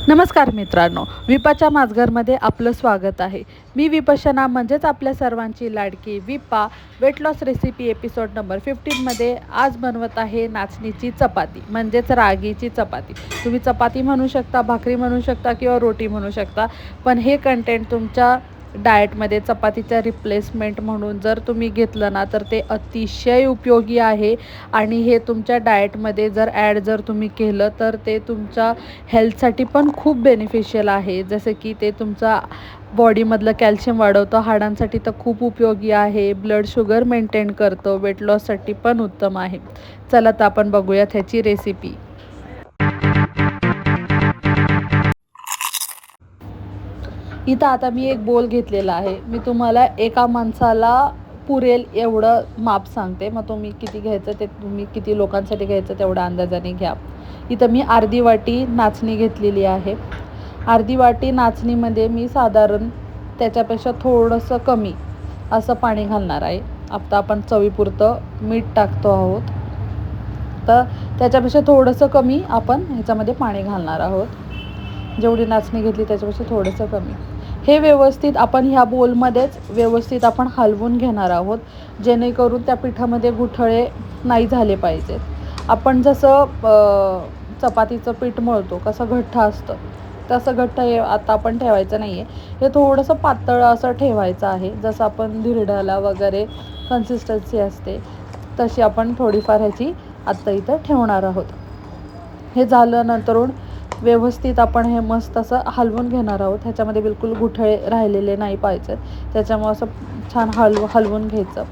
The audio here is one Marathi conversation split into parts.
नमस्कार मित्रांनो, विपाच्या माझघरमध्ये आपलं स्वागत आहे. मी विपशना म्हणजेच आपल्या सर्वांची लाडकी Vipa weight loss recipe episode number 15मध्ये आज बनवत आहे नाचणीची चपाती म्हणजेच रागीची चपाती. तुम्ही चपाती म्हणू शकता, भाकरी म्हणू शकता किंवा रोटी म्हणू शकता, पण हे कंटेंट तुमच्या डाएटमध्ये चपातीच्या रिप्लेसमेंट म्हणून जर तुम्ही घेतलं ना तर ते अतिशय उपयोगी आहे. आणि हे तुमच्या डाएटमध्ये जर तुम्ही केलं तर ते तुमच्या हेल्थसाठी पण खूप बेनिफिशियल आहे. जसं की ते तुमचा बॉडीमधलं कॅल्शियम वाढवतं, हाडांसाठी तर खूप उपयोगी आहे, ब्लड शुगर मेंटेन करतं, वेट लॉससाठी पण उत्तम आहे. चला तर आपण बघूयात ह्याची रेसिपी. इथं आता मी एक बोल घेतलेला आहे. मी तुम्हाला एका माणसाला पुरेल एवढं माप सांगते, मग तुम्ही किती घ्यायचं ते तुम्ही किती लोकांसाठी घ्यायचं तेवढ्या अंदाजाने घ्या. इथं मी अर्धी वाटी नाचणी घेतलेली आहे. अर्धी वाटी नाचणीमध्ये मी साधारण त्याच्यापेक्षा थोडंसं कमी असं पाणी घालणार आहे. आता आपण चवीपुरतं मीठ टाकतो आहोत, तर त्याच्यापेक्षा थोडंसं कमी आपण ह्याच्यामध्ये पाणी घालणार आहोत. जेवढी नाचणी घेतली त्याच्यापेक्षा थोडंसं कमी. हे व्यवस्थित आपण ह्या बोलमध्येच व्यवस्थित आपण हलवून घेणार आहोत, जेणेकरून त्या पिठामध्ये गुठळे नाही झाले पाहिजेत. आपण जसं चपातीचं पीठ मळतो कसं घट्ट असतं तसं घट्ट हे आता आपण ठेवायचं नाही आहे. हे थोडंसं पातळ असं ठेवायचं आहे. जसं आपण धिरड्याला वगैरे कन्सिस्टन्सी असते तशी आपण थोडीफार ह्याची आत्ता इथं ठेवणार आहोत. हे झाल्यानंतरून व्यवस्थित आपण हे मस्त असं हलवून घेणार आहोत. ह्याच्यामध्ये बिलकुल गुठळे राहिलेले नाही पाहिजेत, त्याच्यामुळे असं छान हलवून घ्यायचं.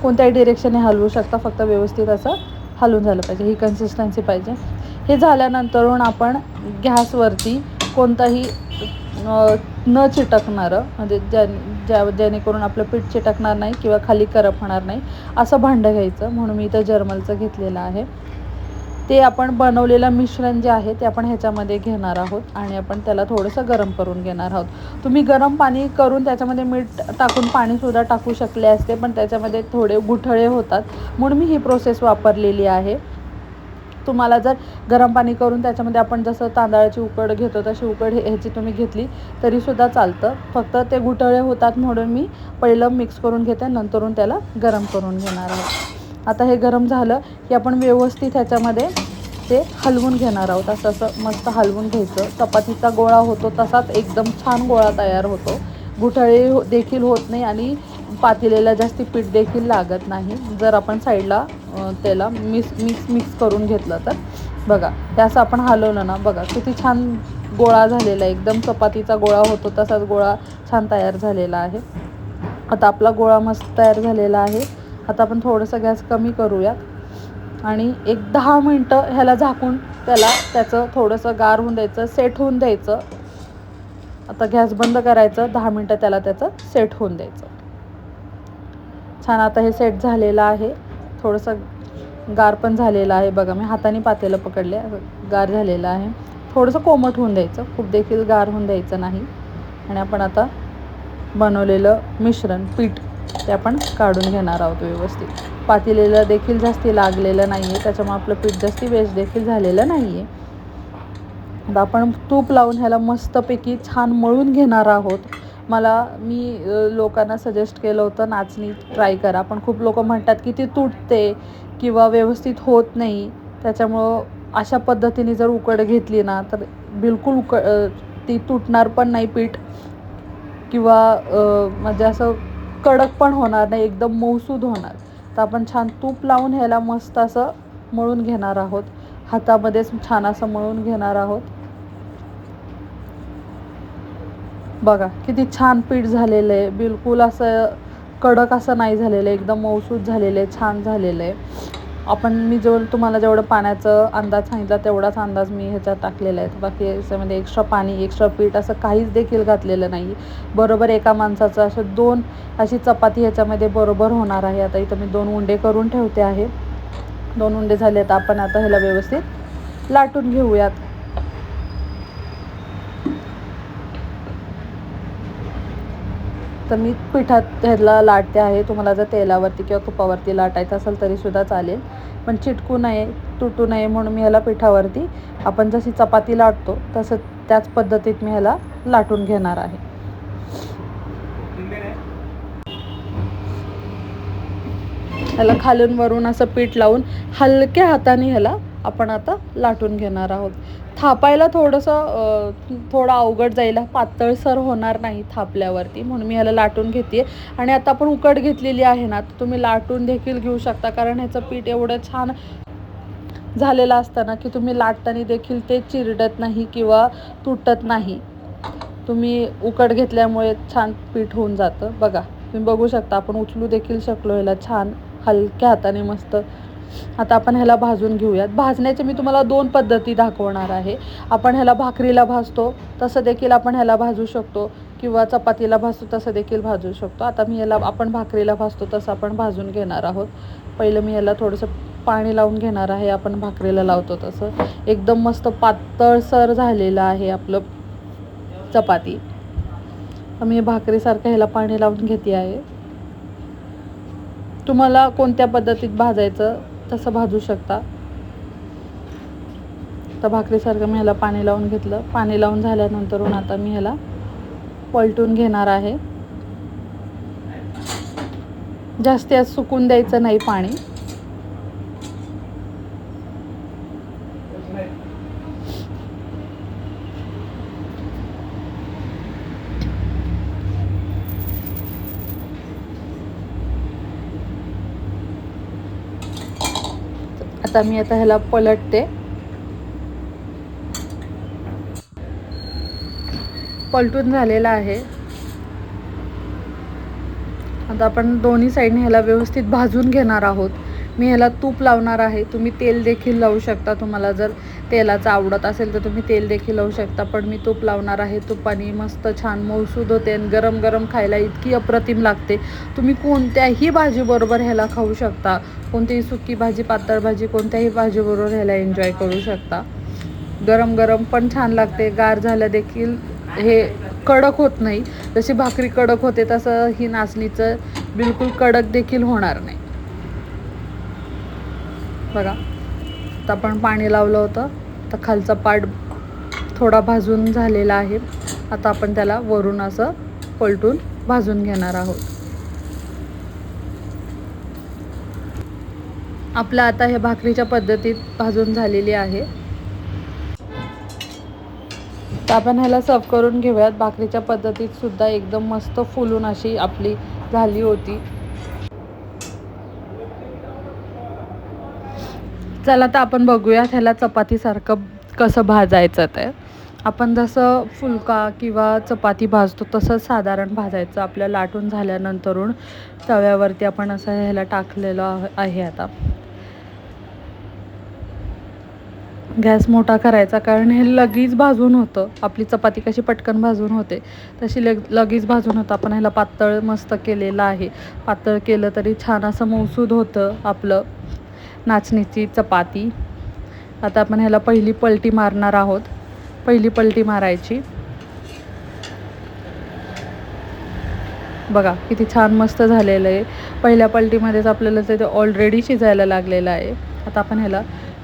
कोणत्याही डिरेक्शनने हलवू शकता, फक्त व्यवस्थित असं हलवून झालं पाहिजे, ही कन्सिस्टन्सी पाहिजे. हे झाल्यानंतरून आपण गॅसवरती कोणताही न चिटकणारं म्हणजे जेणेकरून आपलं पीठ चिटकणार नाही किंवा खाली करपणार नाही असं भांडं घ्यायचं. म्हणून मी इथं जर्मलचं घेतलेलं आहे. ते आपण बनवलेलं मिश्रण जे आहे ते आपण ह्याच्यामध्ये घेणार आहोत आणि आपण त्याला थोडंसं गरम करून घेणार आहोत. तुम्ही गरम पाणी करून त्याच्यामध्ये मीठ टाकून पाणीसुद्धा टाकू शकले असते, पण त्याच्यामध्ये थोडे गुठळे होतात म्हणून मी ही प्रोसेस वापरलेली आहे. तुम्हाला जर गरम पाणी करून त्याच्यामध्ये आपण जसं तांदळाची उकड घेतो तशी उकड ह्याची तुम्ही घेतली तरीसुद्धा चालतं, फक्त ते गुठळे होतात म्हणून मी पहिलं मिक्स करून घेते, नंतरून त्याला गरम करून घेणार आहोत. आता हे गरम झालं की आपण व्यवस्थित ह्याच्यामध्ये ते हलवून घेणार आहोत. असं मस्त हलवून घ्यायचं. चपातीचा गोळा होतो तसाच एकदम छान गोळा तयार होतो. गुठळे देखील होत नाही आणि पातेल्याला जास्ती पीठ देखील लागत नाही जर आपण साईडला त्याला मिक्स करून घेतलं तर. बघा हे असं आपण हलवलं ना, बघा किती छान गोळा झालेला आहे. एकदम चपातीचा गोळा होतो तसाच गोळा छान तयार झालेला आहे. आता आपला गोळा मस्त तयार झालेला आहे. आता आपण थोडंसं गॅस कमी करूयात आणि एक 10 मिनटं ह्याला झाकून त्याचं थोडंसं गार होऊन द्यायचं, सेट होऊन द्यायचं. आता गॅस बंद करायचं, 10 मिनटं त्याचं सेट होऊन द्यायचं. छान आता हे सेट झालेलं आहे. थोडंसं गार पण झालेलं आहे. बघा मी हाताने पातेलं पकडले, गार झालेलं आहे. थोडंसं कोमट होऊन द्यायचं, खूप देखील गार होऊन द्यायचं नाही. आणि आपण आता बनवलेलं मिश्रण पीठ ते आपण काढून घेणार आहोत व्यवस्थित. पातेल्याला देखील जास्ती लागलेलं नाही आहे, त्याच्यामुळे आपलं पीठ जास्ती वेस्ट देखील झालेलं नाही आहे. आता आपण तूप लावून ह्याला मस्तपैकी छान मळून घेणार आहोत. मी लोकांना सजेस्ट केलं होतं नाचणी ट्राय करा, पण खूप लोक म्हणतात की ती तुटते किंवा व्यवस्थित होत नाही. त्याच्यामुळं अशा पद्धतीने जर उकड घेतली ना तर बिलकुल ती तुटणार पण नाही पीठ किंवा म्हणजे असं कडक पण होणार नाही, एकदम मऊसूद होणार. तर आपण छान तूप लावून ह्याला मस्त असं मळून घेणार आहोत. हातामध्येच छान असं मळून घेणार आहोत. बघा किती छान पीठ झालेलं आहे. बिलकुल असं कडक असं नाही झालेलं आहे, एकदम मऊसूद झालेलं आहे, छान झालेलं आहे. मी तुम्हाला जेवढं पाण्याचं अंदाज सांगितला तेवढाच अंदाज मी ह्याच्यात टाकलेला आहे. बाकी याच्यामध्ये एक्स्ट्रा पाणी एक्स्ट्रा पीठ असं काहीच देखील घातलेलं नाही. बरोबर एका माणसाचं असं 2 अशी चपाती ह्याच्यामध्ये बरोबर होणार आहे. आता इथं मी 2 उंडे करून ठेवते आहे. 2 उंडे झाले तर आपण आता ह्याला व्यवस्थित लाटून घेऊयात. तर मी पिठात ह्याला लाटते आहे. तुम्हाला जर तेलावरती किंवा तुपावरती लाटायचं असेल तरीसुद्धा चालेल, पण चिटकू नये, तुटू नये म्हणून मी ह्याला पिठावरती आपण जशी चपाती लाटतो तसं त्याच पद्धतीत मी ह्याला लाटून घेणार आहे. ह्याला खालून वरून असं पीठ लावून हलक्या हाताने ह्याला आपण आता लाटून घेणार आहोत. थापायला थोडं अवघड जाईल, पातळसर होणार नाही थापल्यावरती, म्हणून मी ह्याला लाटून घेते. आणि आता आपण उकड घेतलेली आहे ना, तर तुम्ही लाटून देखील घेऊ शकता, कारण ह्याचं पीठ एवढं छान झालेलं असतं ना की तुम्ही लाटताना देखील ते चिरडत नाही किंवा तुटत नाही. तुम्ही उकड घेतल्यामुळे छान पीठ होऊन जातं. बघा, तुम्ही बघू शकता, आपण उचलू देखील शकलो ह्याला छान हलक्या हाताने मस्त. आता आपण ह्याला भाजून घेऊयात. भाजण्याचे मी तुम्हाला 2 पद्धती दाखवणार आहे. आपण ह्याला भाकरीला भाजतो तसं देखील आपण ह्याला भाजू शकतो, किंवा चपातीला भाजतो तसं देखील भाजू शकतो. आता मी ह्याला आपण भाकरीला भाजतो तसं आपण भाजून घेणार आहोत. पहिलं मी ह्याला थोडंसं पाणी लावून घेणार आहे, आपण भाकरीला लावतो तसं. एकदम मस्त पातळसर झालेलं आहे आपलं चपाती. मी भाकरीसारखं ह्याला पाणी लावून घेते आहे. तुम्हाला कोणत्या पद्धतीत भाजायचं तसं भाजू शकता. तर भाकरीसारखं मी ह्याला पाणी लावून घेतलं. पाणी लावून झाल्यानंतरून आता मी ह्याला पलटून घेणार आहे. जास्त आज सुकून द्यायचं नाही पाणी. आता मी ह्याला पलटते. पलटून झालेला आहे. आता आपण दोन्ही साईडने ह्याला व्यवस्थित भाजून घेणार आहोत. मी ह्याला तूप लावणार आहे. तुम्ही तेल देखील लावू शकता. तुम्हाला जर तेलाचं आवडत असेल तर तुम्ही तेल देखील लावू शकता, पण मी तूप लावणार आहे. तुपाने मस्त छान मऊसूद होते आणि गरम गरम खायला इतकी अप्रतिम लागते. तुम्ही कोणत्याही भाजीबरोबर ह्याला खाऊ शकता. कोणतीही सुकी भाजी, पातळ भाजी, कोणत्याही भाजीबरोबर ह्याला एन्जॉय करू शकता. गरम गरम पण छान लागते. गार झालं देखील हे कडक होत नाही. जशी भाकरी कडक होते तसं ही नाचणीचं बिलकुल कडक देखील होणार नाही. बघा, आता आपण पाणी लावलं होतं, तर खालचा पार्ट थोडा भाजून झालेला आहे. आता आपण त्याला वरून असं पलटून भाजून घेणार आहोत. आपलं आता हे भाकरीच्या पद्धतीत भाजून झालेली आहे. तर आपण ह्याला सर्व करून घेऊयात. भाकरीच्या पद्धतीत सुद्धा एकदम मस्त फुलून अशी आपली झाली होती. चला तर आपण बघूया ह्याला चपातीसारखं कसं भाजायचं. ते आपण जसं फुलका किंवा चपाती भाजतो तसंच साधारण भाजायचं. आपल्या लाटून झाल्यानंतरून तव्यावरती आपण असं ह्याला टाकलेलं आहे. आता गॅस मोठा करायचा, कारण हे लगेच भाजून होतं. आपली चपाती कशी पटकन भाजून होते तशी लगेच भाजून होतं. आपण ह्याला पातळ मस्त केलेलं आहे. पातळ केलं तरी छान असं मऊसूद होतं आपलं नाचणीची चपाती. आता आपण ह्याला पहिली पलटी मारणार आहोत. पहिली पलटी मारायची. बघा किती छान मस्त झालेलं आहे. पहिल्या पलटीमध्येच आपल्याला ते ऑलरेडी शिजायला लागलेलं आहे. आता आपण ह्याला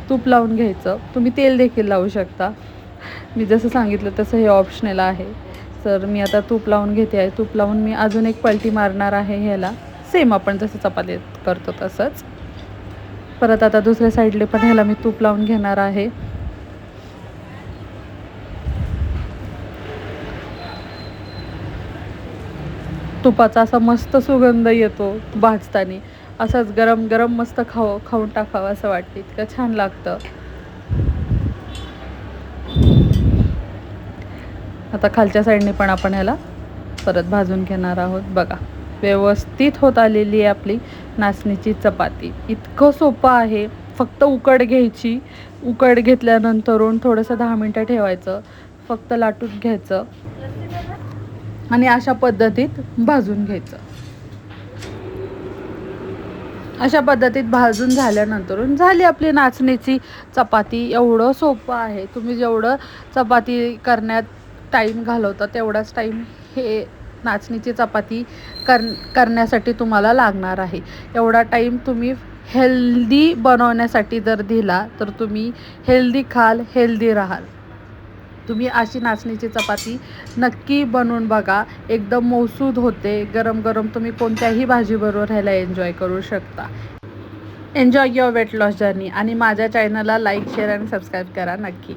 तूप लावून घ्यायचं. तुम्ही तेल देखील लावू शकता. मी जसं सांगितलं तसं हे ऑप्शनल आहे. तर मी आता तूप लावून घेते आहे. तूप लावून मी अजून एक पलटी मारणार आहे ह्याला. सेम आपण जसं चपाती करतो तसंच. परत आता दुसऱ्या साईडले पण ह्याला मी तूप लावून घेणार आहे. तुपाचा असा मस्त सुगंध येतो भाजताना. असंच गरम गरम मस्त खाऊन टाकावं असं वाटतं. इतकं छान लागतं. आता खालच्या साईडने पण आपण ह्याला परत भाजून घेणार आहोत. बघा, व्यवस्थित होत आलेली आहे आपली नाचणीची चपाती. इतकं सोपं आहे. फक्त उकड घ्यायची. उकड घेतल्यानंतरून थोडंसं 10 मिनटं ठेवायचं. फक्त लाटून घ्यायचं आणि अशा पद्धतीत भाजून घ्यायचं. अशा पद्धतीत भाजून झाल्यानंतरून झाली आपली नाचणीची चपाती. एवढं सोपं आहे. तुम्ही जेवढं चपाती करण्यात टाईम घालवता तेवढाच टाईम हे नाचणीची चपाती करण्यासाठी तुम्हाला लागणार आहे. एवढा टाईम तुम्ही हेल्दी बनवण्यासाठी जर दिला तर तुम्ही हेल्दी खाल, हेल्दी राहाल. तुम्ही अशी नाचणीची चपाती नक्की बनवून बघा. एकदम मौसूद होते. गरम गरम तुम्ही कोणत्याही भाजीबरोबर ह्याला एन्जॉय करू शकता. Enjoy your weight loss journey. आणि माझ्या चॅनलला लाईक, शेअर आणि सबस्क्राईब करा नक्की.